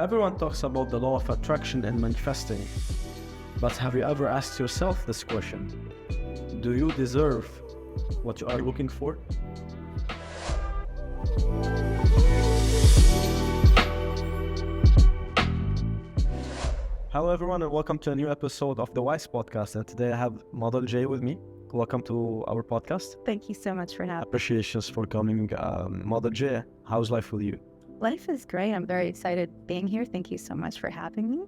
Everyone talks about the law of attraction and manifesting, but have you ever asked yourself this question? Do you deserve what you are looking for? Hello everyone and welcome to a new episode of the Wise Podcast, and today I have Model J with me. Welcome to our podcast. Thank you so much for having me. Appreciations for coming. Model J, how's life with you? Life is great. I'm very excited being here. Thank you so much for having me.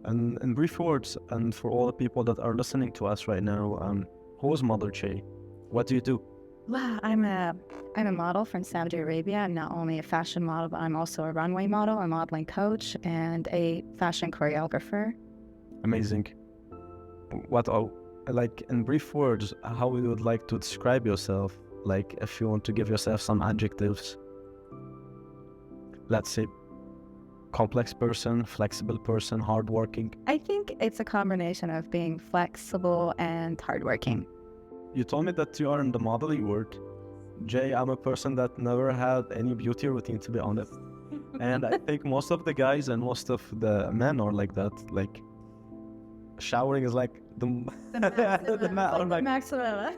And in brief words, and for all the people that are listening to us right now, who is Model J? What do you do? Wow, I'm a model from Saudi Arabia. I'm not only a fashion model, but I'm also a runway model, a modeling coach, and a fashion choreographer. Amazing. Like in brief words, how you would like to describe yourself? Like if you want to give yourself some adjectives. Let's say complex person, flexible person, hardworking. I think it's a combination of being flexible and hardworking. You told me that you are in the modeling world. Jay, I'm a person that never had any beauty routine, to be honest. And I think most of the guys and most of the men are like that. Like showering is like the maximum.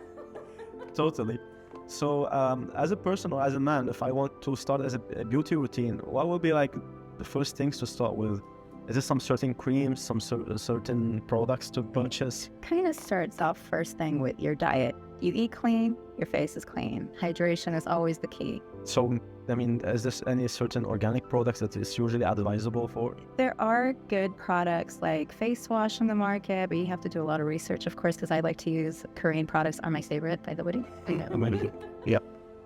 Totally. So as a person or as a man, if I want to start as a beauty routine, what will be like the first things to start with? Is there some certain creams, some certain products to purchase? Kind of starts off first thing with your diet. You eat clean, your face is clean. Hydration is always the key. So, I mean, is there any certain organic products that is usually advisable for? There are good products like face wash on the market, but you have to do a lot of research, of course, because I like to use Korean products are my favorite, by the way. Yeah.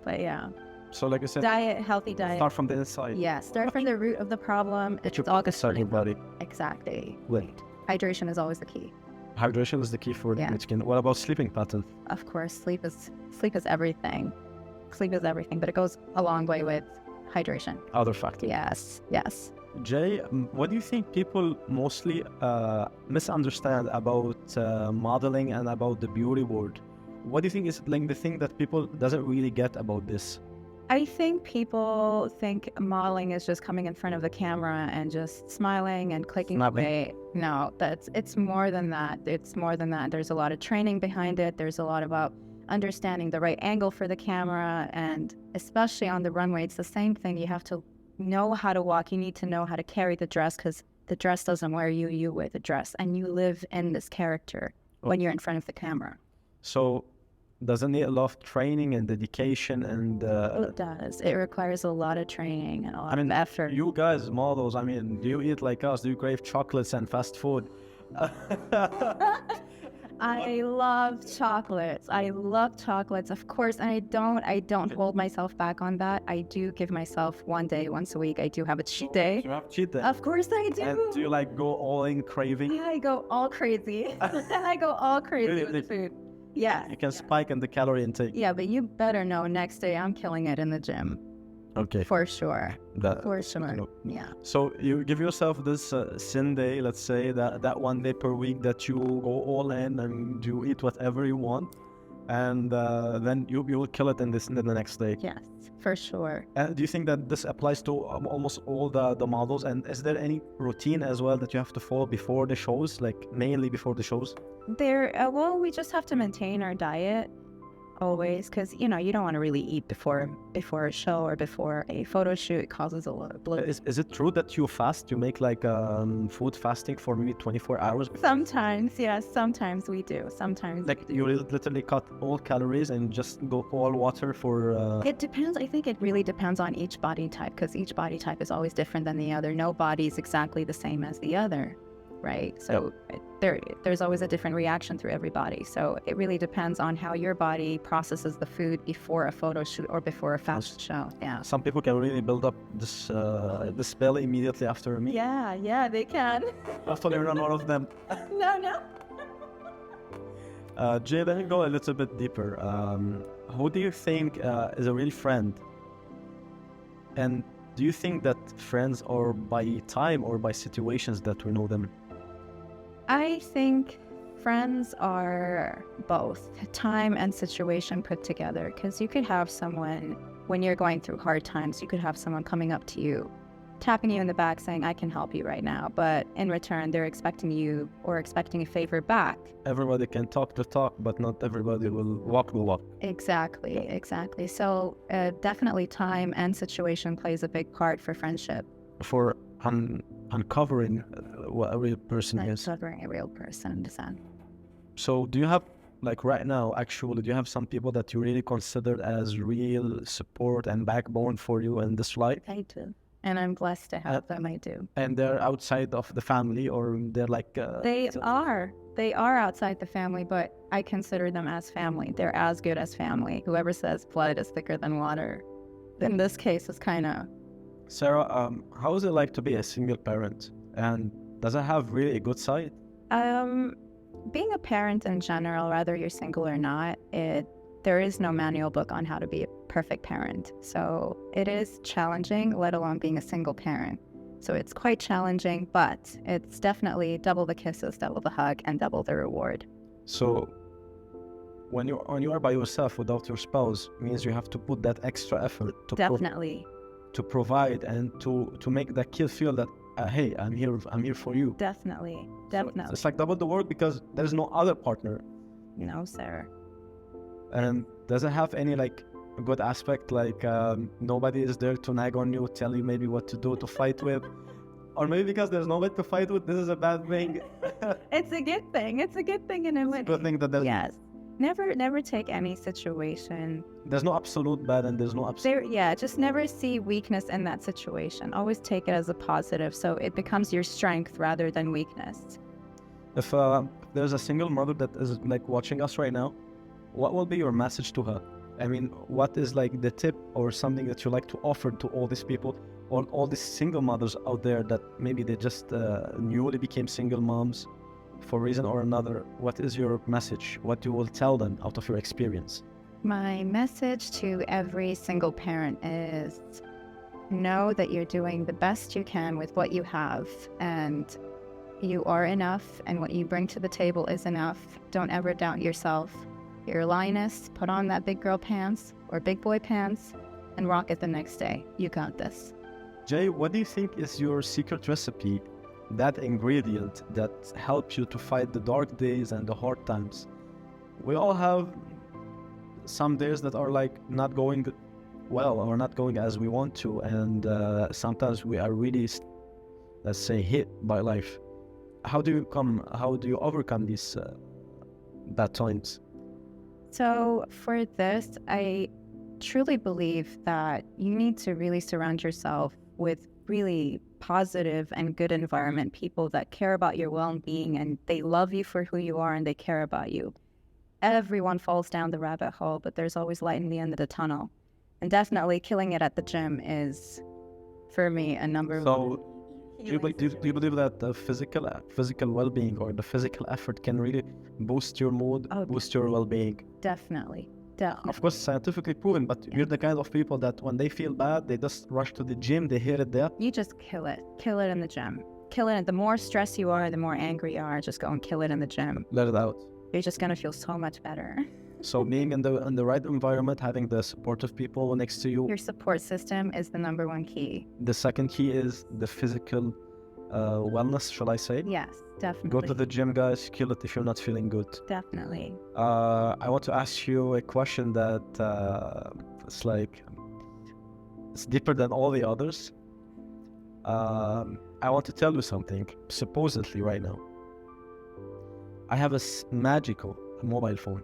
But yeah. So like I said, diet, healthy diet. Start from the inside. Yeah, start from the root of the problem. It's all inside your body. Exactly. Right. Hydration is always the key. Hydration is the key for the skin. What about sleeping pattern? Of course, sleep is everything. Sleep is everything, but it goes a long way with hydration. Other factors. Yes. Jay, what do you think people mostly misunderstand about modeling and about the beauty world? What do you think is like the thing that people doesn't really get about this? I think people think modeling is just coming in front of the camera and just smiling and clicking away. No, it's more than that. It's more than that. There's a lot of training behind it. There's a lot about understanding the right angle for the camera, and especially on the runway, it's the same thing. You have to know how to walk. You need to know how to carry the dress, because the dress doesn't wear you, you wear the dress, and you live in this character when you're in front of the camera. So doesn't need a lot of training and dedication and it does. It requires a lot of training and a lot of effort. You guys models, I mean, do you eat like us? Do you crave chocolates and fast food? I love chocolates. Of course, and I don't hold myself back on that. I do give myself one day, once a week. I do have a cheat day. You have cheat day? Of course I do. And do you like go all in craving? Yeah, I go all crazy. I go all crazy with food. Yeah. You can spike in the calorie intake. Yeah, but you better know next day I'm killing it in the gym. Okay. For sure. For sure. No. Yeah. So you give yourself this sin day, let's say, that one day per week that you go all in and you eat whatever you want, and then you will kill it in the next day. Yes, for sure. And do you think that this applies to almost all the models? And is there any routine as well that you have to follow before the shows, like mainly before the shows? We just have to maintain our diet always, because you don't want to really eat before a show or before a photo shoot. It causes a lot of bloat. Is it true that you fast? You make like food fasting for maybe 24 hours? Sometimes, yes. Sometimes we do. Sometimes. Like you literally cut all calories and just go all water for... It depends. I think it really depends on each body type, because each body type is always different than the other. No body is exactly the same as the other, right? So there's always a different reaction through every body. So it really depends on how your body processes the food before a photo shoot or before a fashion show. Yeah. Some people can really build up this belly immediately after a meal. Yeah, they can. Hopefully you're not one of them. No. Jay, let me go a little bit deeper. Who do you think is a real friend? And do you think that friends are by time or by situations that we know them? I think friends are both time and situation put together, because you could have someone, when you're going through hard times, you could have someone coming up to you tapping you in the back saying, I can help you right now. But in return, they're expecting you or expecting a favor back. Everybody can talk the talk, but not everybody will walk the walk. Exactly. So definitely time and situation plays a big part for friendship. For uncovering what a real person is. Uncovering a real person. So do you have, like right now, actually, do you have some people that you really consider as real support and backbone for you in this life? I do. And I'm blessed to have them, I do. And they're outside of the family, or they're like... They are outside the family, but I consider them as family. They're as good as family. Whoever says blood is thicker than water, in this case, is kind of... Sarah, how is it like to be a single parent? And does it have really a good side? Being a parent in general, whether you're single or not, there is no manual book on how to be a perfect parent. So it is challenging, let alone being a single parent. So it's quite challenging, but it's definitely double the kisses, double the hug, and double the reward. So when you are by yourself without your spouse, means you have to put that extra effort to Definitely. To provide and to make that kid feel that hey, I'm here for you. Definitely. So it's like double the work because there's no other partner. No, sir. And does it have any like good aspect, like nobody is there to nag on you, tell you maybe what to do, to fight with? Or maybe because there's nobody to fight with, this is a bad thing? It's a good thing. It's a good thing in a way. Good thing that there's... Yes. Never take any situation. There's no absolute bad and there's no absolute... Just never see weakness in that situation. Always take it as a positive, so it becomes your strength rather than weakness. If there's a single mother that is like watching us right now, what will be your message to her? I mean, what is like the tip or something that you like to offer to all these people, or all these single mothers out there that maybe they just newly became single moms for a reason or another? What is your message? What you will tell them out of your experience? My message to every single parent is know that you're doing the best you can with what you have, and you are enough, and what you bring to the table is enough. Don't ever doubt yourself. You're a lioness. Put on that big girl pants or big boy pants and rock it the next day. You got this. Jay, what do you think is your secret recipe, that ingredient that helps you to fight the dark days and the hard times? We all have some days that are like not going well or not going as we want to, and sometimes we are really, let's say, hit by life. How do you overcome these bad times? So for this, I truly believe that you need to really surround yourself with really positive and good environment, people that care about your well-being and they love you for who you are and they care about you. Everyone falls down the rabbit hole, but there's always light in the end of the tunnel. And definitely killing it at the gym is, for me, a number one. Do you believe that the physical well-being or the physical effort can really boost your mood, boost your well-being? Definitely. Of course, scientifically proven, but you're the kind of people that when they feel bad, they just rush to the gym, they hear it there. You just kill it in the gym. Kill it. The more stressed you are, the more angry you are, just go and kill it in the gym. Let it out. You're just gonna feel so much better. So being in the right environment, having the supportive people next to you. Your support system is the number one key. The second key is the physical wellness, shall I say? Yes, definitely. Go to the gym, guys. Kill it if you're not feeling good. Definitely. I want to ask you a question that it's deeper than all the others. I want to tell you something. Supposedly, right now, I have a magical mobile phone.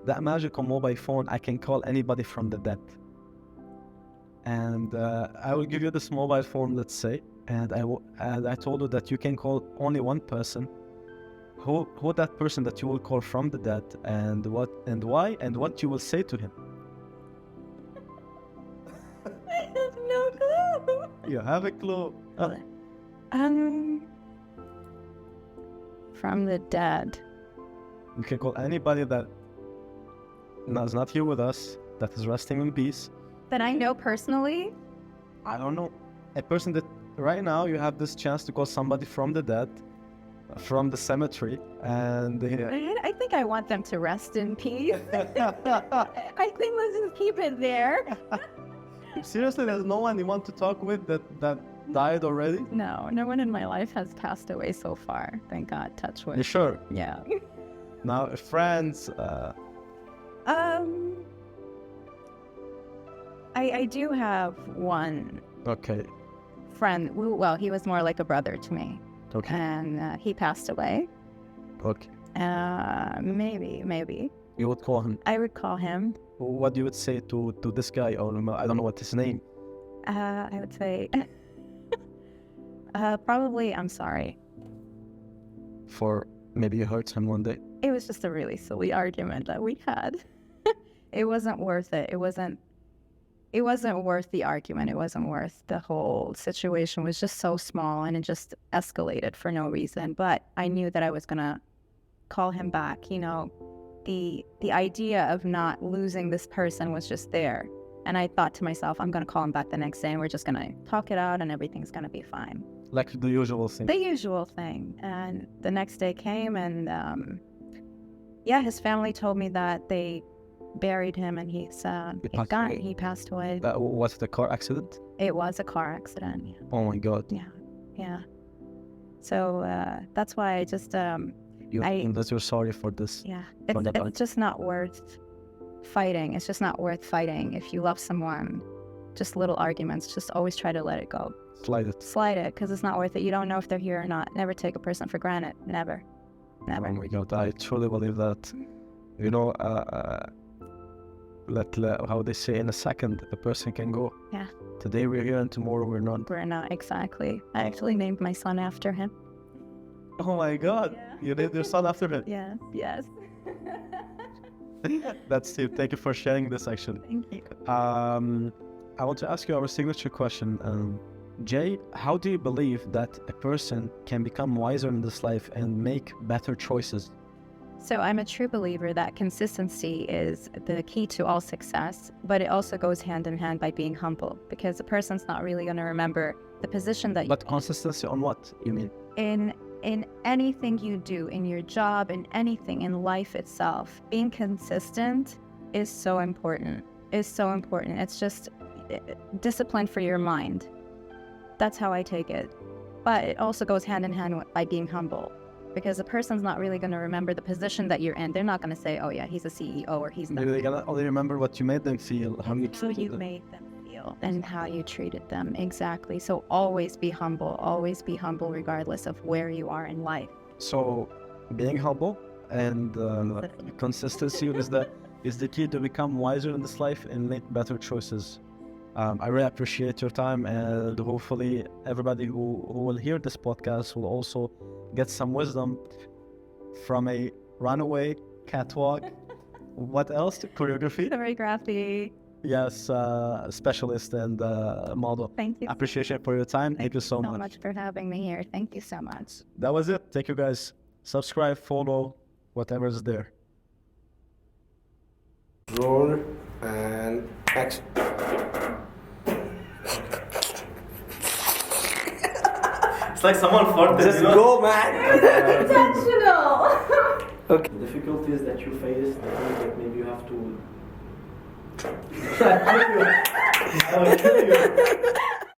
That magical mobile phone, I can call anybody from the dead. And I will give you this mobile phone, let's say, and I told you that you can call only one person. Who that person that you will call from the dead, and what and why, and what you will say to him? I have no clue. You have a clue? From the dead. You can call anybody that is not here with us, that is resting in peace. That I know personally? I don't know. A person that right now you have this chance to call somebody from the dead, from the cemetery, and I think I want them to rest in peace. I think let's just keep it there. Seriously, there's no one you want to talk with that died already? No, no one in my life has passed away so far. Thank God, touch wood. You sure? Yeah. Now, friends, I do have one okay. friend. Well, he was more like a brother to me. Okay. And he passed away. Okay. Maybe. You would call him. I would call him. What you would say to this guy? Or I don't know what his name. I would say, probably, I'm sorry. For maybe you hurt him one day. It was just a really silly argument that we had. It wasn't worth it. It wasn't worth the argument. It wasn't worth the whole situation. It was just so small and it just escalated for no reason. But I knew that I was gonna call him back. You know, the idea of not losing this person was just there. And I thought to myself, I'm gonna call him back the next day and we're just gonna talk it out and everything's gonna be fine. Like the usual thing. The usual thing. And the next day came and yeah, his family told me that they buried him and he passed away. Was it a car accident? It was a car accident. Yeah. Oh my God. Yeah. So that's why I just you're sorry for this. Yeah. It's just not worth fighting. It's just not worth fighting. If you love someone, just little arguments, just always try to let it go. Slide it, because it's not worth it. You don't know if they're here or not. Never take a person for granted. Never. Oh my God, I truly believe that. You know, how they say, in a second, the person can go. Yeah. Today we're here and tomorrow we're not. We're not, exactly. I actually named my son after him. Oh my God, Yeah. You named your son after him? Yeah, yes. That's it. Thank you for sharing this, actually. Thank you. I want to ask you our signature question. Jay, how do you believe that a person can become wiser in this life and make better choices? So I'm a true believer that consistency is the key to all success, but it also goes hand in hand by being humble, because a person's not really going to remember the position that But consistency on what, you mean? In anything you do, in your job, in anything, in life itself, being consistent is so important. It's just discipline for your mind. That's how I take it. But it also goes hand in hand by being humble, because a person's not really going to remember the position that you're in. They're not going to say, oh yeah, he's a CEO or he's not. Maybe they're going to only remember what you made them feel, how you treated them. Made them feel and how you treated them. Exactly. So always be humble regardless of where you are in life. So being humble and consistency is the key to become wiser in this life and make better choices. I really appreciate your time, and hopefully everybody who will hear this podcast will also get some wisdom from a Runway, Catwalk, what else? Choreography. Yes, specialist and model. Thank you. Appreciation for your time. Thank you so much for having me here. Thank you so much. That was it. Thank you, guys. Subscribe, follow, whatever is there. Roll and action. It's like someone farted. Just go, man. Intentional. Okay. The difficulties that you face, the things that maybe you have to... I will kill you.